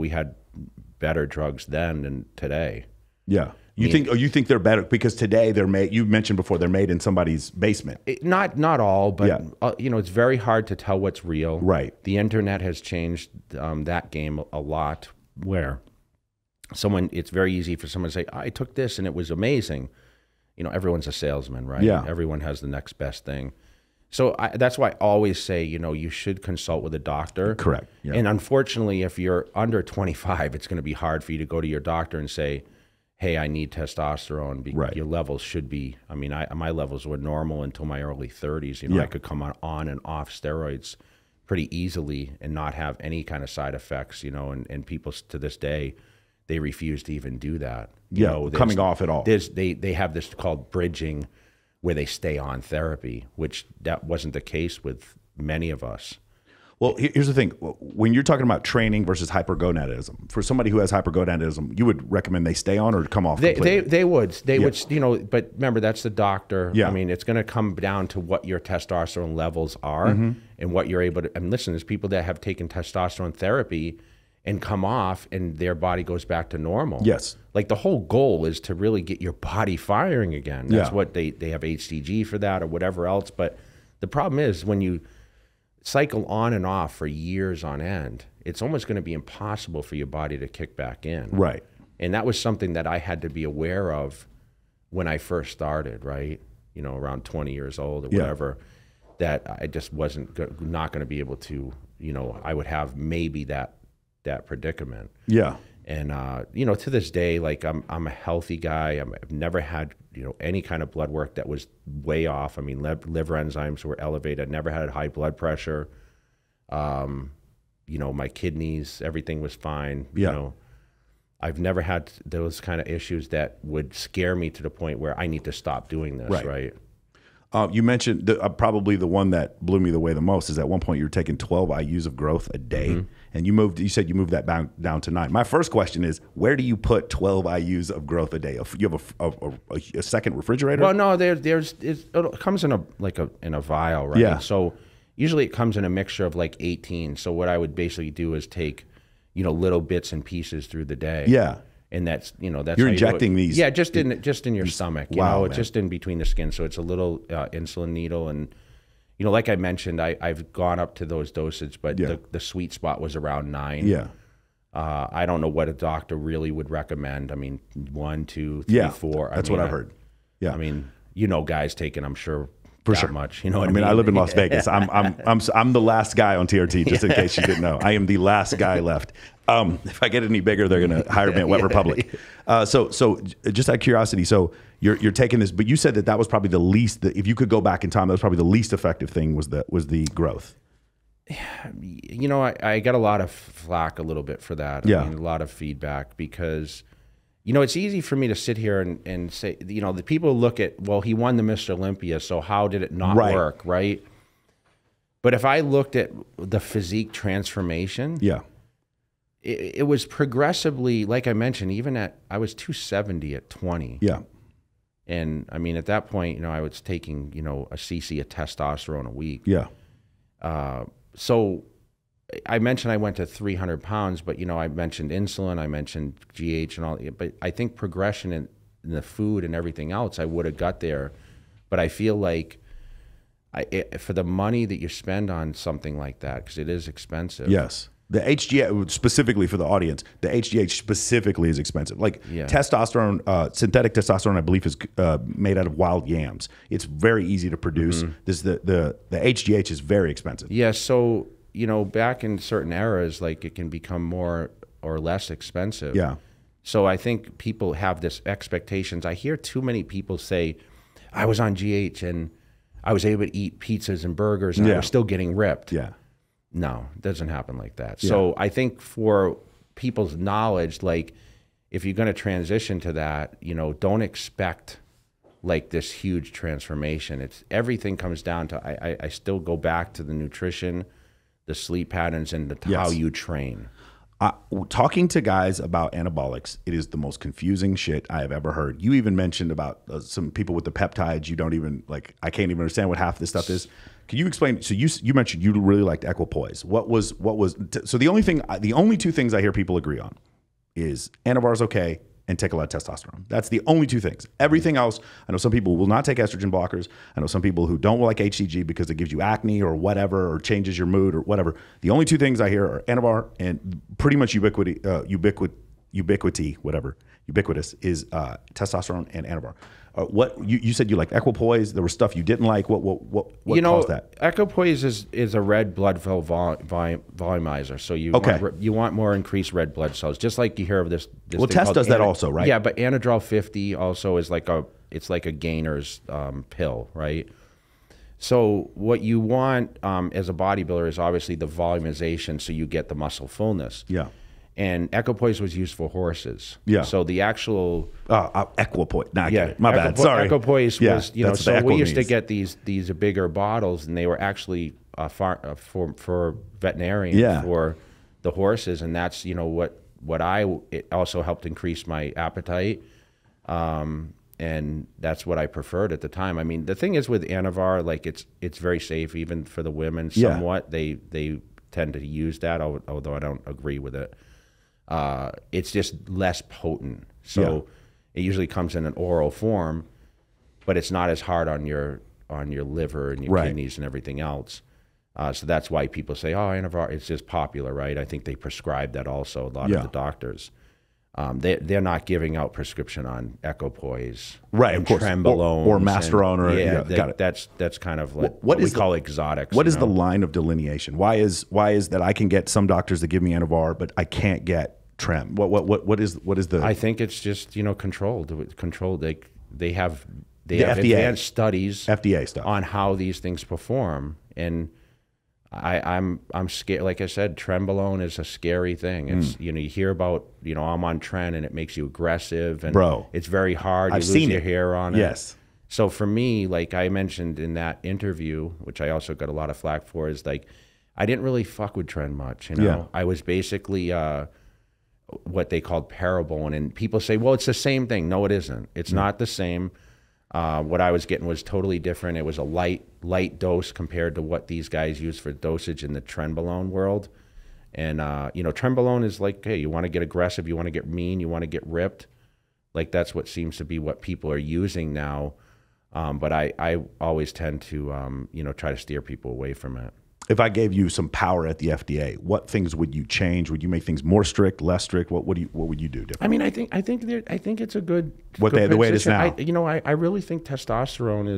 we had better drugs then than today. Yeah. You think they're better because today they're made, you mentioned before, they're made in somebody's basement. Not all, but it's very hard to tell what's real. Right. The internet has changed that game a lot, where it's very easy for someone to say, I took this and it was amazing. Everyone's a salesman, right? Yeah. Everyone has the next best thing. So that's why I always say, you should consult with a doctor. Correct. Yeah. And unfortunately, if you're under 25, it's going to be hard for you to go to your doctor and say, hey, I need testosterone. Right. Your levels should be, my levels were normal until my early 30s. I could come on and off steroids pretty easily and not have any kind of side effects, and people to this day, they refuse to even do that. Coming off at all. They have this called bridging, where they stay on therapy, which that wasn't the case with many of us. Well, here's the thing. When you're talking about training versus hypergonadism, for somebody who has hypergonadism, you would recommend they stay on or come off completely? They would, but remember, that's the doctor. Yeah. It's going to come down to what your testosterone levels are and what you're able to, and listen, there's people that have taken testosterone therapy and come off and their body goes back to normal. Yes. Like the whole goal is to really get your body firing again. That's what they have HCG for that or whatever else. But the problem is when you cycle on and off for years on end, it's almost going to be impossible for your body to kick back in. Right. And that was something that I had to be aware of when I first started, right? Around 20 years old or whatever, that I just not going to be able to, I would have maybe that predicament. Yeah. And, to this day, like I'm a healthy guy. I've never had, any kind of blood work that was way off. Liver enzymes were elevated. I never had high blood pressure. My kidneys, everything was fine. I've never had those kind of issues that would scare me to the point where I need to stop doing this, right? You mentioned probably the one that blew me away the most is at one point you were taking 12 IUs of growth a day, and you said you moved that down to 9. My first question is, where do you put 12 IUs of growth a day? You have a second refrigerator? Well, no, it comes in a vial, right? Yeah. So usually it comes in a mixture of like 18. So what I would basically do is take, little bits and pieces through the day. Yeah. And that's you're injecting these. Yeah, just in your stomach. Wow, just in between the skin. So it's a little insulin needle, and like I mentioned, I've gone up to those dosage, but the sweet spot was around 9. Yeah. I don't know what a doctor really would recommend. 1, 2, 3, 4. That's what I've heard. Yeah. Guys taking, I'm sure, for that sure. much. You know what I mean? I live in Las Vegas. I'm the last guy on TRT, just in case you didn't know. I am the last guy left. If I get any bigger, they're going to hire me at Wet Republic. So just out of curiosity, so you're taking this, but you said that was probably the least. If you could go back in time, that was probably the least effective thing was the growth. I got a lot of flack a little bit for that. A lot of feedback because, it's easy for me to sit here and say, the people look at, well, he won the Mr. Olympia, so how did it not work, right? But if I looked at the physique transformation, it was progressively, like I mentioned, I was 270 at 20. Yeah. And at that point, I was taking, a cc of testosterone a week. Yeah. So I mentioned I went to 300 pounds, but, I mentioned insulin, I mentioned GH and all, but I think progression in the food and everything else, I would have got there. But I feel like for the money that you spend on something like that, because it is expensive. Yes. The HGH, specifically for the audience, the HGH specifically is expensive. Like testosterone, synthetic testosterone, I believe, is made out of wild yams. It's very easy to produce. The HGH is very expensive. Yeah, so, back in certain eras, like it can become more or less expensive. Yeah. So I think people have this expectations. I hear too many people say, I was on GH and I was able to eat pizzas and burgers and I was still getting ripped. Yeah. No, it doesn't happen like that. So I think for people's knowledge, like if you're going to transition to that, don't expect like this huge transformation. Everything comes down to, I still go back to the nutrition, the sleep patterns, and how you train. Talking to guys about anabolics, it is the most confusing shit I have ever heard. You even mentioned about some people with the peptides. You don't even like. I can't even understand what half of this stuff is. Can you explain? So you mentioned you really liked equipoise. What was so the only two things I hear people agree on is Anavar is okay and take a lot of testosterone. That's the only two things. Everything else, I know some people will not take estrogen blockers. I know some people who don't like HCG because it gives you acne or whatever, or changes your mood or whatever. The only two things I hear are Anavar and pretty much ubiquitous is testosterone and Anavar. What you said you liked equipoise. There was stuff you didn't like. What caused that? Equipoise is a red blood cell volumizer. So you want more increased red blood cells, just like you hear of this well, test does that also, right? Yeah, but Anadrol 50 also is like a gainer's pill, right? So what you want as a bodybuilder is obviously the volumization, so you get the muscle fullness. Yeah. And equipoise was used for horses. Yeah. So the actual equipoise. Nah, my bad. Sorry. Equipoise was so we used to get these bigger bottles, and they were actually for veterinarian for the horses, and that's it also helped increase my appetite, and that's what I preferred at the time. I mean, the thing is with Anavar, like it's very safe even for the women. Somewhat they tend to use that, although I don't agree with it. It's just less potent. So it usually comes in an oral form, but it's not as hard on your liver and your kidneys and everything else. So that's why people say, oh, Anavar, it's just popular, right? I think they prescribe that also, a lot of the doctors. They're not giving out prescription on equipoise, right? Of course, Trenbolone or Masteron, got it. That's kind of like what we call exotics. What is the line of delineation? Why is that I can get some doctors that give me Anavar, but I can't get Trem? What is the? I think it's just controlled. They have FDA. advanced studies, FDA stuff on how these things perform, and I'm scared. Like I said, Trenbolone is a scary thing. It's you hear about I'm on Tren and it makes you aggressive, and it's very hard. I've you seen lose your hair on it. Yes. So for me, like I mentioned in that interview, which I also got a lot of flack for, is like I didn't really fuck with Tren much. I was basically what they called Parabone, and people say, well, it's the same thing. No, it isn't. It's not the same. What I was getting was totally different. It was a light dose compared to what these guys use for dosage in the Trenbolone world. And Trenbolone is like, hey, you want to get aggressive, you want to get mean, you want to get ripped. Like that's what seems to be what people are using now. But I always tend to try to steer people away from it. If I gave you some power at the FDA, what things would you change? Would you make things more strict, less strict? What would you do different? I mean, I think it's a good the way it is now. I really think testosterone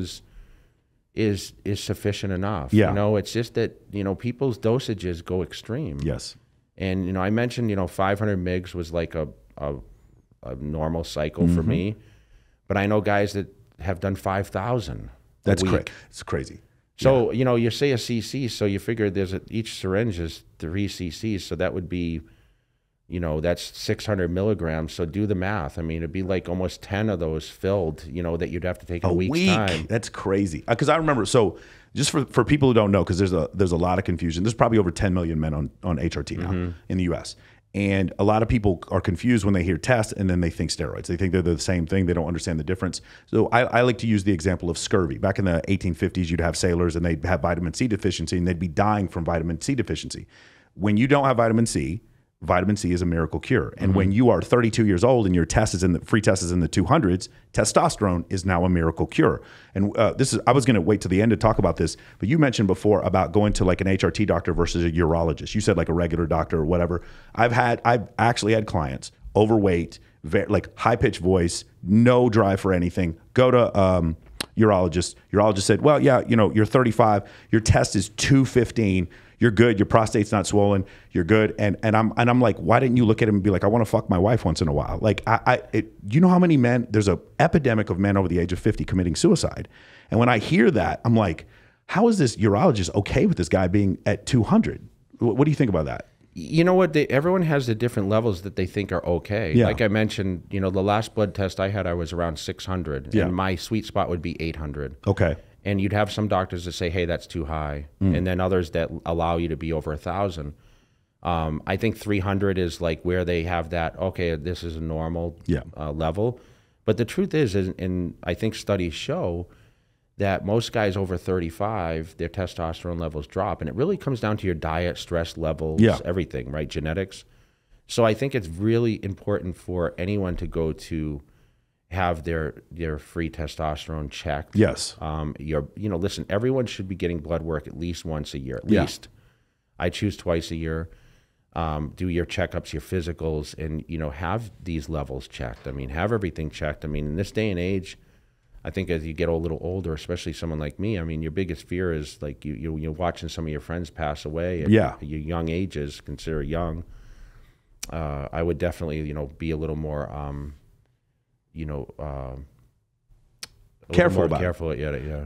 is sufficient enough. Yeah. It's just that people's dosages go extreme. Yes. And I mentioned 500 mgs was like a normal cycle for me, but I know guys that have done 5,000. That's correct. It's crazy. So, you say a cc, so you figure each syringe is 3 cc's, so that would be, that's 600 milligrams. So do the math. I mean, it'd be like almost 10 of those filled, that you'd have to take in a week's time. That's crazy. Because I remember, so just for people who don't know, because there's a lot of confusion. There's probably over 10 million men on HRT now in the U.S., and a lot of people are confused when they hear test and then they think steroids. They think they're the same thing. They don't understand the difference. So I like to use the example of scurvy. Back in the 1850s, you'd have sailors and they'd have vitamin C deficiency and they'd be dying from vitamin C deficiency. When you don't have vitamin C is a miracle cure. And when you are 32 years old and your free test is in the 200s, testosterone is now a miracle cure. And I was going to wait to the end to talk about this, but you mentioned before about going to like an HRT doctor versus a urologist. You said like a regular doctor or whatever. I've actually had clients, overweight, like high pitched voice, no drive for anything, go to urologist. Urologist said, well, yeah, you're 35, your test is 215. You're good. Your prostate's not swollen. You're good. And I'm like, why didn't you look at him and be like, I want to fuck my wife once in a while? Like, you know how many men? There's an epidemic of men over the age of 50 committing suicide. And when I hear that, I'm like, how is this urologist okay with this guy being at 200? What do you think about that? You know what? Everyone has the different levels that they think are okay. Yeah. Like I mentioned, the last blood test I had, I was around 600, and my sweet spot would be 800. Okay. And you'd have some doctors that say, hey, that's too high. And then others that allow you to be over 1,000. I think 300 is like where they have that, okay, this is a normal level. But the truth is, and I think studies show that most guys over 35, their testosterone levels drop. And it really comes down to your diet, stress levels, everything, right? Genetics. So I think it's really important for anyone to go to have their free testosterone checked. Yes. Listen, everyone should be getting blood work at least once a year, at least. I choose twice a year. Do your checkups, your physicals, and, have these levels checked. I mean, have everything checked. I mean, in this day and age, I think as you get a little older, especially someone like me, I mean, your biggest fear is like you're watching some of your friends pass away at your young ages, consider young. I would definitely, be a little more, careful about it. Yeah.